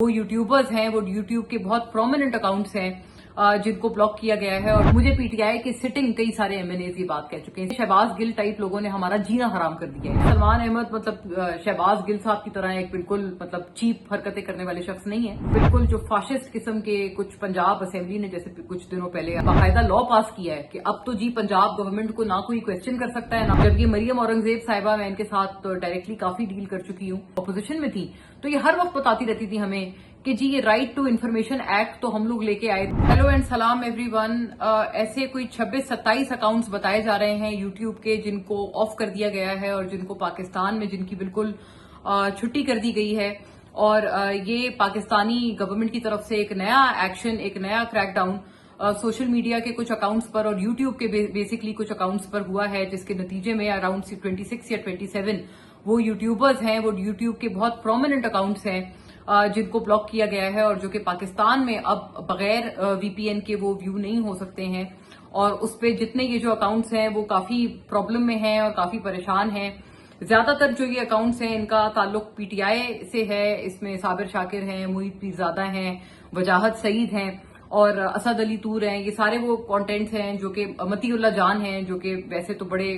वो यूट्यूबर्स हैं, वो यूट्यूब के बहुत प्रोमिनेंट अकाउंट्स हैं जिनको ब्लॉक किया गया है। और मुझे पीटीआई की सिटिंग कई सारे एमएनएज ये बात कह चुके हैं। शहबाज गिल टाइप लोगों ने हमारा जीना हराम कर दिया है। सलमान अहमद शहबाज गिल साहब की तरह एक बिल्कुल चीप हरकतें करने वाले शख्स नहीं है। बिल्कुल जो फाशिस्ट किस्म के कुछ पंजाब असेंबली ने जैसे कुछ दिनों पहले बाकायदा लॉ पास किया है कि अब तो जी पंजाब गवर्नमेंट को ना कोई क्वेश्चन कर सकता है ना। जब ये मरियम औरंगजेब साहिबा, मैं इनके साथ डायरेक्टली काफी डील कर चुकी हूँ, अपोजिशन में थी, तो ये हर वक्त बताती रहती थी हमें कि जी ये राइट टू इन्फॉर्मेशन एक्ट तो हम लोग लेके आए। हेलो एंड सलाम एवरीवन। ऐसे कोई 26-27 अकाउंट्स बताए जा रहे हैं यूट्यूब के जिनको ऑफ कर दिया गया है और जिनको पाकिस्तान में जिनकी बिल्कुल छुट्टी कर दी गई है। और ये पाकिस्तानी गवर्नमेंट की तरफ से एक नया एक्शन, एक नया क्रैकडाउन सोशल मीडिया के कुछ अकाउंट्स पर और यूट्यूब के बेसिकली कुछ अकाउंट्स पर हुआ है, जिसके नतीजे में अराउंड 26 या 27 वो यूट्यूबर्स हैं, वो यूट्यूब के बहुत प्रोमिनेंट अकाउंट्स हैं जिनको ब्लॉक किया गया है और जो कि पाकिस्तान में अब बगैर वीपीएन के वो व्यू नहीं हो सकते हैं। और उस पे जितने ये जो अकाउंट्स हैं वो काफी प्रॉब्लम में हैं और काफी परेशान हैं। ज्यादातर जो ये अकाउंट्स हैं इनका ताल्लुक पीटीआई से है। इसमें साबिर शाकिर हैं, मुईद पीरजादा हैं, वजाहत सईद हैं और असद अली तूर हैं। ये सारे वो कंटेंट्स हैं जो कि मतीउल्लाह जान हैं, जो कि वैसे तो बड़े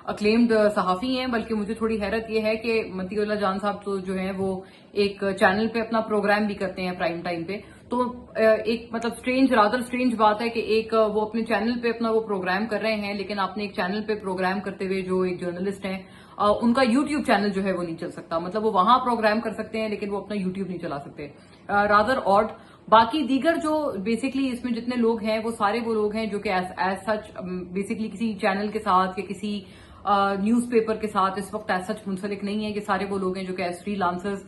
अक्लेम्ड सहाफी हैं, बल्कि मुझे थोड़ी हैरत ये है कि मतीउल्लाह जान साहब तो जो हैं वो एक चैनल पे अपना प्रोग्राम भी करते हैं प्राइम टाइम पे। तो एक स्ट्रेंज बात है कि एक वो अपने चैनल पे अपना वो प्रोग्राम कर रहे हैं, लेकिन आपने एक चैनल पे प्रोग्राम करते हुए जो एक जर्नलिस्ट हैं उनका यूट्यूब चैनल जो है वो नहीं चल सकता। मतलब वो वहां प्रोग्राम कर सकते हैं लेकिन वो अपना यूट्यूब नहीं चला सकते। Rather odd. बाकी दीगर जो बेसिकली इसमें जितने लोग हैं वो सारे वो लोग हैं जो कि एज सच बेसिकली किसी चैनल के साथ या किसी न्यूज़पेपर के साथ इस वक्त एज सच मुंसलिक नहीं है। ये सारे वो लोग हैं जो कि एज फ्रीलांसर्स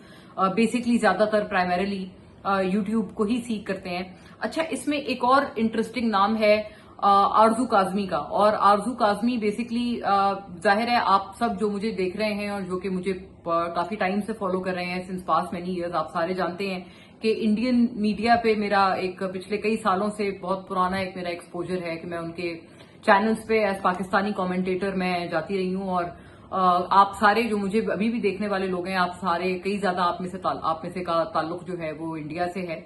बेसिकली ज्यादातर प्राइमरीली यूट्यूब को ही सीख करते हैं। अच्छा, इसमें एक और इंटरेस्टिंग नाम है आरजू काजमी का। और आरजू काजमी बेसिकली जाहिर है आप सब जो मुझे देख रहे हैं और जो कि मुझे काफी टाइम से फॉलो कर रहे हैं सिंस पास्ट मेनी ईयर्स, आप सारे जानते हैं कि इंडियन मीडिया पे मेरा एक पिछले कई सालों से बहुत पुराना एक मेरा एक्सपोजर है कि मैं उनके चैनल्स पे एज पाकिस्तानी कमेंटेटर मैं जाती रही हूं। और आप सारे जो मुझे अभी भी देखने वाले लोग हैं, आप सारे कई ज्यादा आप में से का ताल्लुक जो है वो इंडिया से है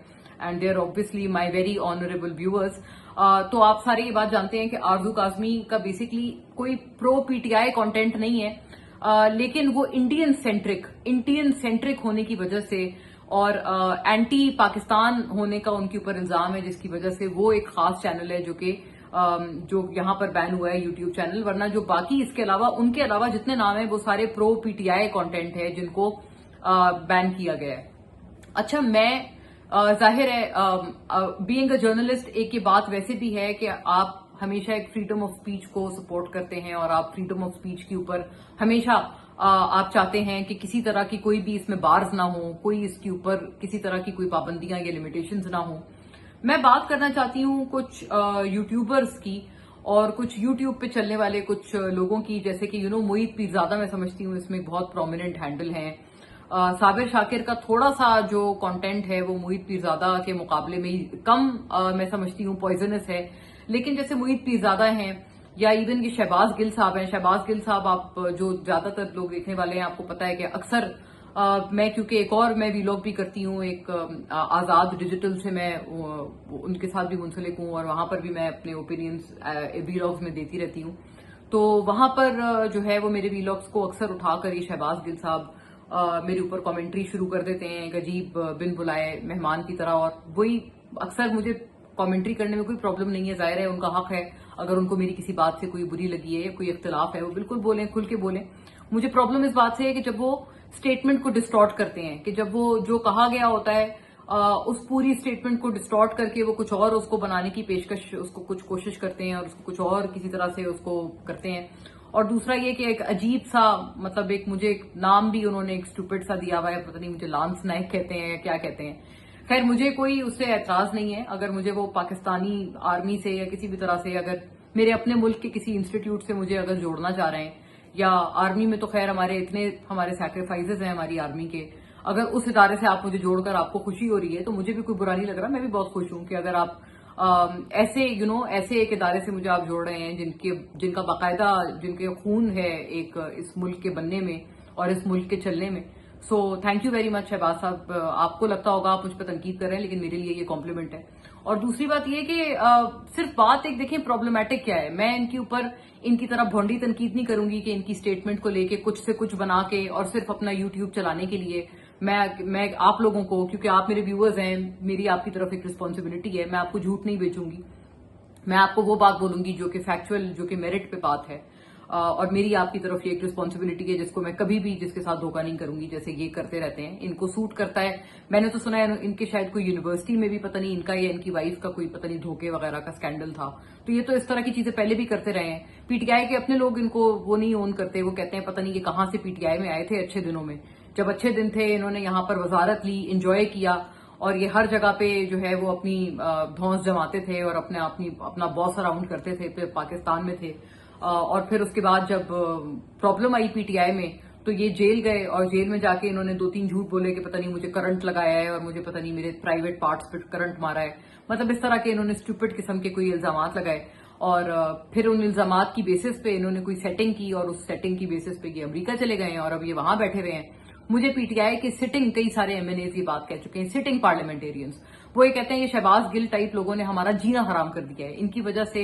and they are obviously my very honourable viewers. तो आप सारे ये बात जानते हैं कि आरजू काजमी का बेसिकली कोई प्रो पीटीआई कंटेंट नहीं है, लेकिन वो इंडियन सेंट्रिक होने की वजह से और एंटी पाकिस्तान होने का उनके ऊपर इल्जाम है, जिसकी वजह से वो एक खास चैनल है जो यहाँ पर बैन हुआ है, यूट्यूब चैनल। वरना जो बाकी इसके अलावा उनके अलावा जितने नाम है वो सारे प्रो पीटीआई कंटेंट है जिनको बैन किया गया है। अच्छा, मैं जाहिर है बीइंग अ जर्नलिस्ट एक ये बात वैसे भी है कि आप हमेशा एक फ्रीडम ऑफ स्पीच को सपोर्ट करते हैं और आप फ्रीडम ऑफ स्पीच के ऊपर हमेशा आप चाहते हैं कि किसी तरह की कोई भी इसमें बार्स ना हो, कोई इसके ऊपर किसी तरह की कोई पाबंदियां या लिमिटेशंस ना हो। मैं बात करना चाहती हूँ कुछ यूट्यूबर्स की और कुछ यूट्यूब पे चलने वाले कुछ लोगों की, जैसे कि मुईद पीरजादा मैं समझती हूँ इसमें बहुत प्रोमिनेंट हैंडल हैं। साबिर शाकिर का थोड़ा सा जो कंटेंट है वो मुईद पीरजादा के मुकाबले में कम मैं समझती हूँ पॉइजनस है। लेकिन जैसे मुईद पीरजादा हैं या इवन ये शहबाज गिल साहब हैं, शहबाज गिल साहब आप जो ज्यादातर लोग देखने वाले हैं आपको पता है कि अक्सर मैं क्योंकि एक और मैं वीलॉग भी करती हूँ, एक आजाद डिजिटल से मैं उनके साथ भी मुंसलिक हूँ और वहां पर भी मैं अपने ओपिनियंस वीलॉग्स में देती रहती हूँ। तो वहां पर जो है वो मेरे वीलॉग्स को अक्सर उठाकर ये शहबाज गिल साहब मेरे ऊपर कमेंट्री शुरू कर देते हैं एक अजीब बिन बुलाए मेहमान की तरह। और वही अक्सर मुझे कमेंट्री करने में कोई प्रॉब्लम नहीं है, जाहिर है उनका हक है। अगर उनको मेरी किसी बात से कोई बुरी लगी है या कोई इख्तिलाफ है वो बिल्कुल बोलें, खुल के बोलें। मुझे प्रॉब्लम इस बात से है कि जब वो स्टेटमेंट को डिस्टॉर्ट करते हैं, कि जब वो जो कहा गया होता है उस पूरी स्टेटमेंट को डिस्टॉर्ट करके वो कुछ और उसको बनाने की उसको कुछ कोशिश करते हैं और उसको कुछ और किसी तरह से उसको करते हैं। और दूसरा ये कि एक अजीब सा एक मुझे एक नाम भी उन्होंने एक स्टूपिड सा दिया हुआ है, पता नहीं मुझे लांस नायक कहते हैं या क्या कहते हैं। खैर मुझे कोई उससे एतराज नहीं है, अगर मुझे वो पाकिस्तानी आर्मी से या किसी भी तरह से अगर मेरे अपने मुल्क के किसी इंस्टीट्यूट से मुझे अगर जोड़ना चाह रहे हैं, या आर्मी में तो खैर हमारे सैक्रिफाइसेस हैं हमारी आर्मी के, अगर उस इदारे से आप मुझे जोड़कर आपको खुशी हो रही है तो मुझे भी कोई बुरा नहीं लग रहा। मैं भी बहुत खुश हूं कि अगर आप ऐसे ऐसे एक इदारे से मुझे आप जोड़ रहे हैं जिनका बाकायदा जिनके खून है एक इस मुल्क के बनने में और इस मुल्क के चलने में, so thank you very much Shahbaz sahab. आपको लगता होगा आप मुझ पर तनकीद कर रहे हैं, लेकिन मेरे लिए ये कॉम्प्लीमेंट है। और दूसरी बात ये कि सिर्फ बात एक देखें प्रॉब्लमेटिक क्या है। मैं इनके ऊपर इनकी तरह भोंडी तनकीद नहीं करूंगी कि इनकी स्टेटमेंट को लेके कुछ से कुछ बना के और सिर्फ अपना यूट्यूब चलाने के लिए मैं आप लोगों को, क्योंकि आप मेरे व्यूअर्स हैं, मेरी आपकी तरफ एक रिस्पॉन्सिबिलिटी है, मैं आपको झूठ नहीं बेचूंगी। मैं आपको वो बात बोलूंगी जो कि फैक्चुअल, जो कि मेरिट पे बात है। और मेरी आपकी तरफ ये एक रिस्पॉन्सिबिलिटी है जिसको मैं कभी भी जिसके साथ धोखा नहीं करूंगी, जैसे ये करते रहते हैं। इनको सूट करता है। मैंने तो सुना है इनके शायद कोई यूनिवर्सिटी में भी पता नहीं इनका या इनकी वाइफ का कोई पता नहीं धोखे वगैरह का स्कैंडल था। तो ये तो इस तरह की चीजें पहले भी करते रहे हैं। पीटीआई के अपने लोग इनको वो नहीं ओन करते। वो कहते हैं पता नहीं ये कहां से पीटीआई में आए थे अच्छे दिनों में। जब अच्छे दिन थे इन्होंने यहाँ पर वजारत ली, इंजॉय किया, और ये हर जगह पे जो है वो अपनी धौंस जमाते थे और अपना बॉस अराउंड करते थे। फिर पाकिस्तान में थे और फिर उसके बाद जब प्रॉब्लम आई पीटीआई में तो ये जेल गए और जेल में जाके इन्होंने 2-3 झूठ बोले कि पता नहीं मुझे करंट लगाया है और मुझे पता नहीं मेरे प्राइवेट पार्ट्स पे करंट मारा है। मतलब इस तरह के इन्होंने स्टूपिड किस्म के कोई इल्जामात लगाए और फिर उन इल्जामात की बेसिस पे इन्होंने कोई सेटिंग की और उस सेटिंग की बेसिस पे ये अमेरिका चले गए हैं और अब ये वहां बैठे हुए हैं। मुझे पीटीआई की सिटिंग कई सारे एमएनएज ये बात कह चुके हैं, सिटिंग पार्लियामेंटेरियंस। वो ये कहते हैं ये शहबाज गिल टाइप लोगों ने हमारा जीना हराम कर दिया है। इनकी वजह से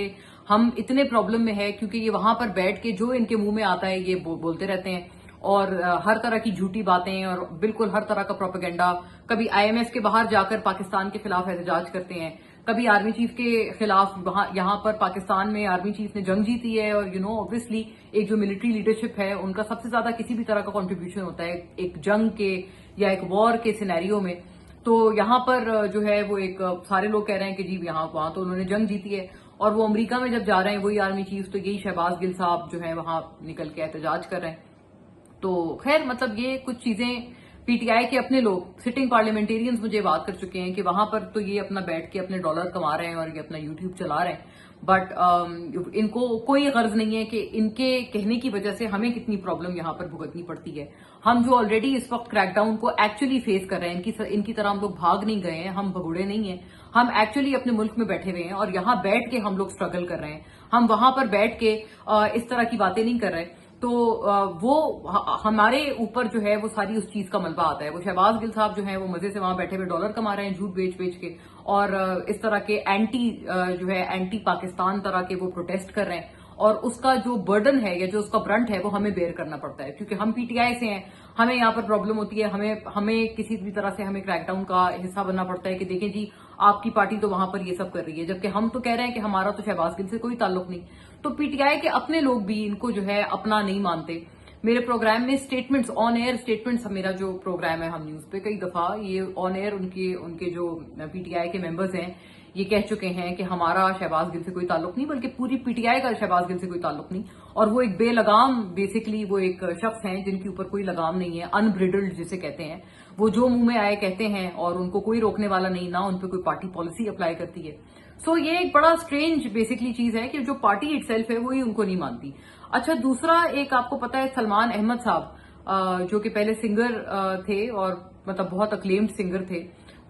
हम इतने प्रॉब्लम में है क्योंकि ये वहां पर बैठ के जो इनके मुंह में आता है ये बोलते रहते हैं और हर तरह की झूठी बातें और बिल्कुल हर तरह का प्रोपेगेंडा। कभी आईएमएफ के बाहर जाकर पाकिस्तान के खिलाफ एहतजाज करते हैं, कभी आर्मी चीफ के खिलाफ। यहाँ पर पाकिस्तान में आर्मी चीफ ने जंग जीती है और ऑब्वियसली एक जो मिलिट्री लीडरशिप है उनका सबसे ज्यादा किसी भी तरह का कंट्रीब्यूशन होता है एक जंग के या एक वॉर के सिनेरियो में। तो यहाँ पर जो है वो एक सारे लोग कह रहे हैं कि जी वहां तो उन्होंने जंग जीती है और वो अमेरिका में जब जा रहे हैं वही आर्मी चीफ, तो यही शहबाज गिल साहब जो है वहां निकल के एहतजाज कर रहे हैं। तो खैर मतलब ये कुछ चीजें पीटीआई के अपने लोग सिटिंग पार्लियामेंटेरियंस मुझे बात कर चुके हैं कि वहां पर तो ये अपना बैठ के अपने डॉलर कमा रहे हैं और ये अपना यूट्यूब चला रहे हैं। बट इनको कोई गर्ज नहीं है कि इनके कहने की वजह से हमें कितनी प्रॉब्लम यहां पर भुगतनी पड़ती है। हम जो ऑलरेडी इस वक्त क्रैकडाउन को एक्चुअली फेस कर रहे हैं, इनकी तरह हम लोग भाग नहीं गए हैं, हम भगोड़े नहीं हैं। हम एक्चुअली अपने मुल्क में बैठे हुए हैं और यहाँ बैठ के हम लोग स्ट्रगल कर रहे हैं। हम वहां पर बैठ के इस तरह की बातें नहीं कर रहे। तो वो हमारे ऊपर जो है वो सारी उस चीज का मलबा आता है। वो शहबाज गिल साहब जो है वो मजे से वहां बैठे हुए डॉलर कमा रहे हैं झूठ बेच बेच के और इस तरह के एंटी पाकिस्तान तरह के वो प्रोटेस्ट कर रहे हैं और उसका जो बर्डन है या जो उसका ब्रंट है वो हमें बेयर करना पड़ता है क्योंकि हम पीटीआई से हैं। हमें यहाँ पर प्रॉब्लम होती है, हमें किसी भी तरह से हमें क्रैकडाउन का हिस्सा बनना पड़ता है कि देखें जी आपकी पार्टी तो वहां पर ये सब कर रही है, जबकि हम तो कह रहे हैं कि हमारा तो शहबाज गिल से कोई ताल्लुक नहीं। तो पीटीआई के अपने लोग भी इनको जो है अपना नहीं मानते। मेरे प्रोग्राम में स्टेटमेंट्स, ऑन एयर स्टेटमेंट्स, मेरा जो प्रोग्राम है हम न्यूज पे कई दफा ये ऑन एयर उनके जो पीटीआई के मेंबर्स हैं ये कह चुके हैं कि हमारा शहबाज गिल से कोई ताल्लुक नहीं, बल्कि पूरी पीटीआई का शहबाज गिल से कोई ताल्लुक नहीं। और वो एक बेलगाम, बेसिकली वो एक शख्स हैं जिनके ऊपर कोई लगाम नहीं है, अनब्रिडल्ड जिसे कहते हैं। वो जो मुंह में आए कहते हैं और उनको कोई रोकने वाला नहीं, ना उन पर कोई पार्टी पॉलिसी अप्लाई करती है। सो ये एक बड़ा स्ट्रेंज बेसिकली चीज है कि जो पार्टी इटसेल्फ है वही उनको नहीं मानती। अच्छा, दूसरा एक आपको पता है सलमान अहमद साहब जो कि पहले सिंगर थे और मतलब बहुत अक्लेम्ड सिंगर थे,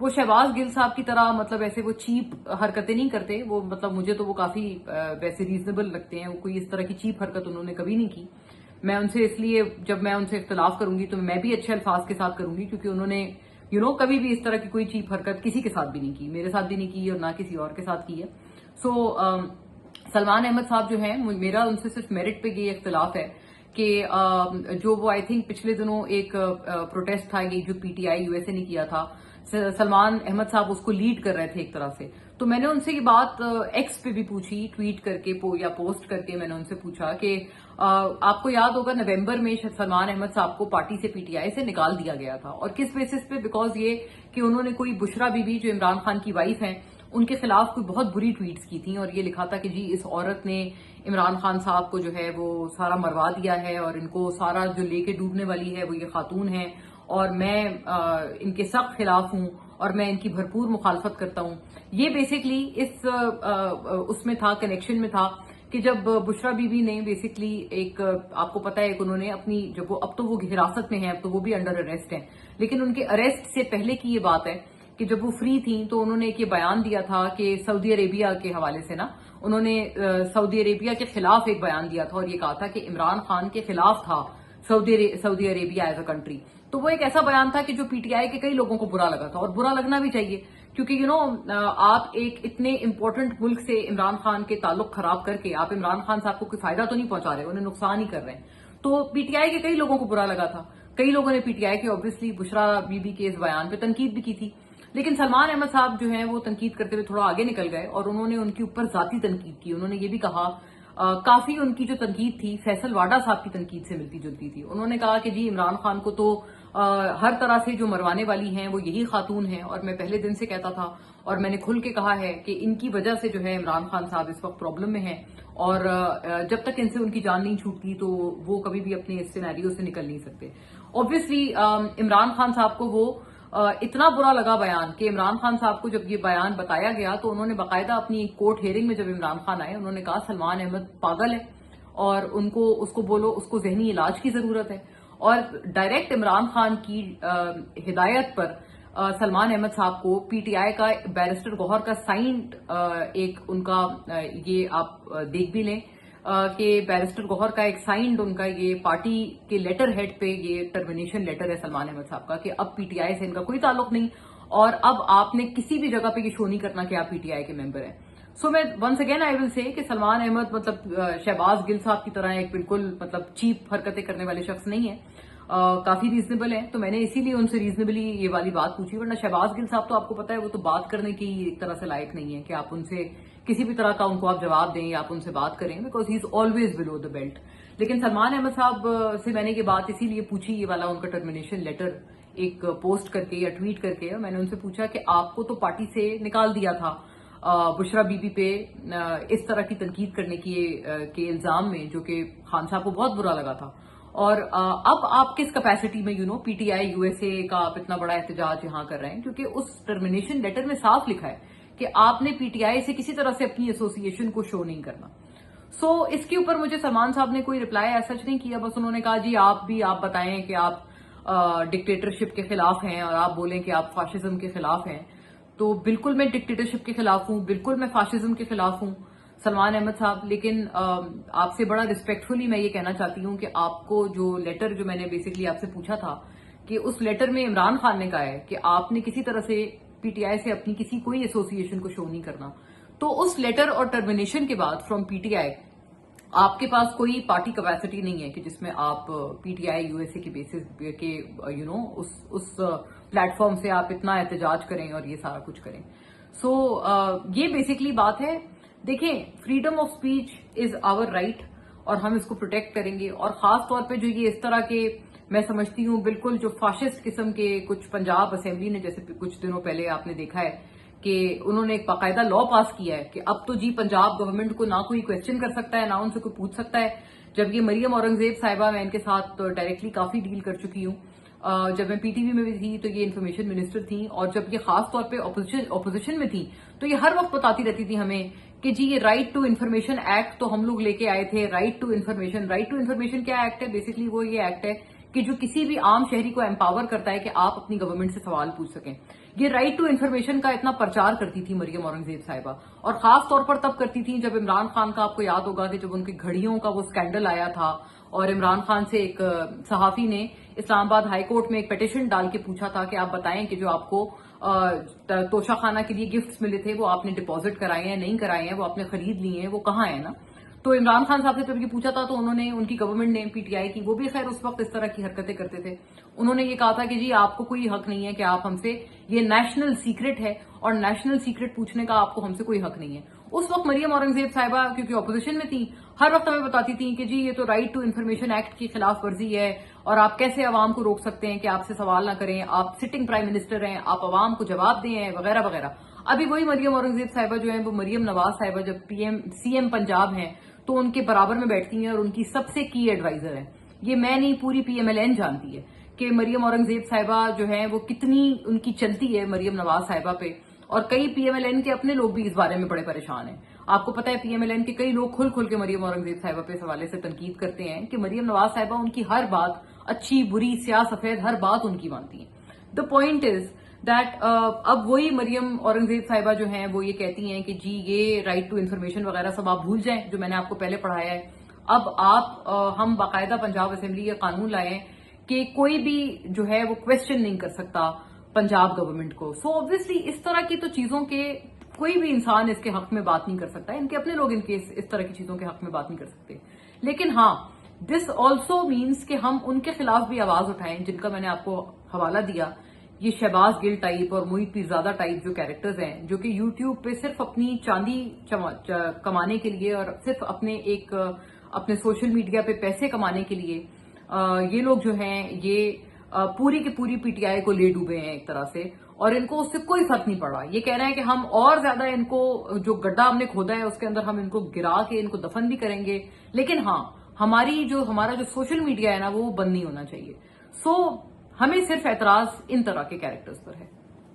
वो शहबाज गिल साहब की तरह मतलब ऐसे वो चीप हरकतें नहीं करते। वो मतलब मुझे तो वो काफी वैसे रीजनेबल लगते हैं। वो कोई इस तरह की चीप हरकत उन्होंने कभी नहीं की। मैं उनसे इसलिए जब मैं उनसे इख्तलाफ करूंगी तो मैं भी अच्छे अल्फाज के साथ करूंगी क्योंकि उन्होंने कभी भी इस तरह की कोई चीप हरकत किसी के साथ भी नहीं की, मेरे साथ भी नहीं की और ना किसी और के साथ की है। सो सलमान अहमद साहब जो है, मेरा उनसे सिर्फ मेरिट पे ये इख्तलाफ है कि जो वो आई थिंक पिछले दिनों एक प्रोटेस्ट था ये जो पीटीआई यूएसए ने किया था, सलमान अहमद साहब उसको लीड कर रहे थे एक तरह से। तो मैंने उनसे ये बात एक्स पे भी पूछी, ट्वीट करके या पोस्ट करके मैंने उनसे पूछा कि आपको याद होगा नवंबर में सलमान अहमद साहब को पार्टी से पीटीआई से निकाल दिया गया था और किस बेसिस पे? बिकॉज ये कि उन्होंने कोई बुशरा बीबी जो इमरान खान की वाइफ हैं उनके खिलाफ कोई बहुत बुरी ट्वीट्स की थी और ये लिखा था कि जी इस औरत ने इमरान खान साहब को जो है वो सारा मरवा दिया है और इनको सारा जो लेके डूबने वाली है वो ये खातून है और मैं इनके सख्त खिलाफ हूं और मैं इनकी भरपूर मुखालफत करता हूं। ये बेसिकली इस उसमें था, कनेक्शन में था कि जब बुशरा बीबी ने बेसिकली एक, आपको पता है, उन्होंने अपनी जब वो अब तो वो हिरासत में है, अब तो वो भी अंडर अरेस्ट है, लेकिन उनके अरेस्ट से पहले की ये बात है कि जब वो फ्री थी तो उन्होंने एक ये बयान दिया था कि सऊदी अरेबिया के हवाले से ना, उन्होंने सऊदी अरेबिया के खिलाफ एक बयान दिया था और ये कहा था कि इमरान खान के खिलाफ था Saudi Arabia as a country. تو وہ ایک ایسا بیان تھا کہ جو پی ٹی آئی کے کئی لوگوں کو برا لگا تھا، اور برا لگنا بھی چاہیے، کیونکہ آپ ایک اتنے امپورٹنٹ ملک سے عمران خان کے تعلق خراب کر کے آپ عمران خان صاحب کو کوئی فائدہ تو نہیں پہنچا رہے، انہیں نقصان ہی کر رہے ہیں۔ تو پی ٹی آئی کے کئی لوگوں کو برا لگا تھا، کئی لوگوں نے پی ٹی آئی کے اوبویسلی بشرا بی بی کے اس بیان پہ تنقید بھی کی تھی، لیکن سلمان احمد صاحب جو ہیں وہ تنقید کرتے ہوئے تھوڑا آگے نکل گئے، اور انہوں نے ان کے اوپر ذاتی تنقید کی۔ انہوں نے یہ بھی کہا، کافی ان کی جو تنقید تھی فیصل واڈا صاحب کی تنقید سے ملتی جلتی تھی۔ انہوں نے کہا کہ جی عمران خان کو تو ہر طرح سے جو مروانے والی ہیں وہ یہی خاتون ہیں، اور میں پہلے دن سے کہتا تھا اور میں نے کھل کے کہا ہے کہ ان کی وجہ سے جو ہے عمران خان صاحب اس وقت پرابلم میں ہیں، اور جب تک ان سے ان کی جان نہیں چھوٹتی تو وہ کبھی بھی اپنے اس سینیریو سے نکل نہیں سکتے۔ اوبویسلی عمران خان صاحب کو وہ اتنا برا لگا بیان کہ عمران خان صاحب کو جب یہ بیان بتایا گیا تو انہوں نے باقاعدہ اپنی کورٹ ہیئرنگ میں جب عمران خان آئے انہوں نے کہا سلمان احمد پاگل ہے، اور اس کو بولو اس کو ذہنی علاج کی ضرورت ہے، اور ڈائریکٹ عمران خان کی ہدایت پر سلمان احمد صاحب کو پی ٹی آئی کا بیرسٹر گوہر کا سائنڈ ایک ان کا یہ آپ دیکھ بھی لیں کہ بیرسٹر گوہر کا ایک سائنڈ ان کا یہ پارٹی کے لیٹر ہیڈ پہ یہ ٹرمینیشن لیٹر ہے سلمان احمد صاحب کا کہ اب پی ٹی آئی سے ان کا کوئی تعلق نہیں، اور اب آپ نے کسی بھی جگہ پہ یہ شو نہیں کرنا کہ آپ پی ٹی آئی کے ممبر ہیں۔ سو میں ونس اگین آئی ول سے کہ سلمان احمد مطلب شہباز گل صاحب کی طرح ایک بالکل مطلب چیپ حرکتیں کرنے والے شخص نہیں ہیں، کافی ریزنیبل ہیں، تو میں نے اسی لیے ان سے ریزنیبلی یہ والی بات پوچھی، ورنہ شہباز گل صاحب تو آپ کو پتا ہے وہ تو بات کرنے کی ایک طرح سے لائق نہیں ہے کہ آپ ان سے کسی بھی طرح کا ان کو آپ جواب دیں یا آپ ان سے بات کریں، because he is always below the belt. لیکن سلمان احمد صاحب سے میں نے یہ بات اسی لیے پوچھی، یہ والا ان کا ٹرمینیشن لیٹر ایک پوسٹ کر کے یا ٹویٹ کر کے، میں نے ان سے پوچھا کہ آپ کو تو پارٹی سے نکال دیا تھا بشرا بی بی پہ اس طرح کی تنقید کرنے کے الزام میں، جو کہ خان صاحب کو بہت برا لگا تھا، اور اب آپ کس کیپیسٹی میں P T I U S A کا آپ اتنا بڑا احتجاج یہاں کر رہے ہیں، کیونکہ اس ٹرمینیشن لیٹر میں صاف لکھا ہے کہ آپ نے پی ٹی آئی سے کسی طرح سے اپنی ایسوسیشن کو شو نہیں کرنا۔ سو اس کے اوپر مجھے سلمان صاحب نے کوئی رپلائی ایسا نہیں کیا، بس انہوں نے کہا جی آپ بتائیں کہ آپ ڈکٹیٹرشپ کے خلاف ہیں، اور آپ بولیں کہ آپ فاشزم کے خلاف ہیں، تو بالکل میں ڈکٹیٹرشپ کے خلاف ہوں، بالکل میں فاشزم کے خلاف ہوں سلمان احمد صاحب، لیکن آپ سے بڑا ریسپیکٹفلی میں یہ کہنا چاہتی ہوں کہ آپ کو جو لیٹر جو میں نے بیسکلی آپ سے پوچھا تھا کہ اس لیٹر میں عمران خان نے کہا ہے کہ آپ نے کسی طرح سے پی ٹی آئی سے اپنی کسی کوئی ایسوسیشن کو شو نہیں کرنا، تو اس لیٹر اور ٹرمینیشن کے بعد فرام پی ٹی آئی آپ کے پاس کوئی پارٹی کیپیسٹی نہیں ہے کہ جس میں آپ P T I U S A کے بیسس کے اس پلیٹ فارم سے آپ اتنا احتجاج کریں اور یہ سارا کچھ کریں۔ سو یہ بیسکلی بات ہے۔ دیکھیں، freedom of speech is our right, اور ہم اس کو پروٹیکٹ کریں گے، اور خاص طور پہ جو یہ اس طرح کے میں سمجھتی ہوں بالکل جو فاشسٹ قسم کے کچھ پنجاب اسمبلی نے جیسے کچھ دنوں پہلے آپ نے دیکھا ہے کہ انہوں نے ایک باقاعدہ لا پاس کیا ہے کہ اب تو جی پنجاب گورنمنٹ کو نہ کوئی کویسچن کر سکتا ہے، نہ ان سے کوئی پوچھ سکتا ہے۔ جب یہ مریم اورنگزیب صاحبہ، میں ان کے ساتھ ڈائریکٹلی کافی ڈیل کر چکی ہوں، جب میں پی ٹی وی میں بھی تھی تو یہ انفارمیشن منسٹر تھیں، اور جب یہ خاص طور پہ اپوزیشن میں تھی تو یہ ہر وقت بتاتی رہتی تھی ہمیں کہ جی یہ رائٹ ٹو انفارمیشن ایکٹ تو ہم لوگ لے کے آئے تھے۔ رائٹ ٹو انفارمیشن کیا ایکٹ ہے؟ بیسکلی وہ یہ ایکٹ ہے کہ جو کسی بھی عام شہری کو امپاور کرتا ہے کہ آپ اپنی گورنمنٹ سے سوال پوچھ سکیں۔ یہ رائٹ ٹو انفارمیشن کا اتنا پرچار کرتی تھی مریم اورنگزیب صاحبہ، اور خاص طور پر تب کرتی تھی جب عمران خان کا، آپ کو یاد ہوگا کہ جب ان کی گھڑیوں کا وہ سکینڈل آیا تھا، اور عمران خان سے ایک صحافی نے اسلام آباد ہائی کورٹ میں ایک پیٹیشن ڈال کے پوچھا تھا کہ آپ بتائیں کہ جو آپ کو توشہ خانہ کے لیے گفٹس ملے تھے وہ آپ نے ڈپازٹ کرائے ہیں نہیں کرائے ہیں، وہ آپ نے خرید لیے ہیں، وہ کہاں ہیں نا؟ تو عمران خان صاحب سے جب یہ پوچھا تھا تو انہوں نے، ان کی گورنمنٹ نے، پی ٹی آئی کی، وہ بھی خیر اس وقت اس طرح کی حرکتیں کرتے تھے، انہوں نے یہ کہا تھا کہ جی آپ کو کوئی حق نہیں ہے کہ آپ ہم سے، یہ نیشنل سیکرٹ ہے اور نیشنل سیکرٹ پوچھنے کا آپ کو ہم سے کوئی حق نہیں ہے۔ اس وقت مریم اورنگزیب صاحبہ کیونکہ اپوزیشن میں تھی، ہر وقت ہمیں بتاتی تھیں کہ جی یہ تو رائٹ ٹو انفارمیشن ایکٹ کی خلاف ورزی ہے، اور آپ کیسے عوام کو روک سکتے ہیں کہ آپ سے سوال نہ کریں، آپ سٹنگ پرائم منسٹر ہیں، آپ عوام کو جواب دیں وغیرہ وغیرہ۔ ابھی وہی مریم اورنگزیب صاحبہ جو ہیں وہ مریم نواز صاحبہ جب سی ایم پنجاب ہیں تو ان کے برابر میں بیٹھتی ہیں اور ان کی سب سے کی ایڈوائزر ہیں۔ یہ میں نہیں، پوری پی ایم ایل این جانتی ہے کہ مریم اورنگزیب صاحبہ جو ہیں وہ کتنی ان کی چلتی ہے مریم نواز صاحبہ پہ، اور کئی پی ایم ایل این کے اپنے لوگ بھی اس بارے میں بڑے پریشان ہیں۔ آپ کو پتا ہے پی ایم ایل این کے کئی لوگ کھل کے مریم اورنگزیب صاحبہ پہ اس حوالے سے تنقید کرتے ہیں کہ مریم نواز صاحبہ ان کی ہر بات، اچھی بری سیاہ سفید، ہر بات ان کی مانتی ہیں۔ دا پوائنٹ از دیٹ اب وہی مریم اورنگزیب صاحبہ جو ہیں وہ یہ کہتی ہیں کہ جی یہ رائٹ ٹو انفارمیشن وغیرہ سب آپ بھول جائیں جو میں نے آپ کو پہلے پڑھایا ہے۔ اب ہم باقاعدہ پنجاب اسمبلی یہ قانون لائے ہیں کہ کوئی بھی جو ہے وہ کوشچن نہیں کر سکتا پنجاب گورنمنٹ کو. سو آبویسلی اس طرح کی تو چیزوں کے کوئی بھی انسان اس کے حق میں بات نہیں کر سکتا. ان کے اپنے لوگ ان کے اس طرح کی چیزوں کے حق میں بات نہیں کر سکتے. لیکن ہاں دس آلسو مینس کہ ہم ان کے خلاف بھی آواز اٹھائیں جن کا میں نے آپ کو حوالہ دیا. یہ شہباز گل ٹائپ اور محیط پیرزادہ ٹائپ جو کیریکٹرز ہیں جو کہ یوٹیوب پہ صرف اپنی چاندی کمانے کے لیے اور صرف اپنے سوشل میڈیا پہ پیسے کمانے کے لیے یہ لوگ جو ہیں یہ پوری کی پوری پی ٹی آئی کو لے ڈوبے ہیں ایک طرح سے. اور ان کو اس سے کوئی فرق نہیں پڑ رہا. یہ کہہ رہے ہیں کہ ہم اور زیادہ ان کو جو گڈھا ہم نے کھودا ہے اس کے اندر ہم ان کو گرا کے ان کو دفن بھی کریں گے. لیکن ہاں ہمارا جو سوشل میڈیا ہے نا وہ بند نہیں ہونا چاہیے. سو ہمیں صرف اعتراض ان طرح کے کیریکٹرز پر ہے.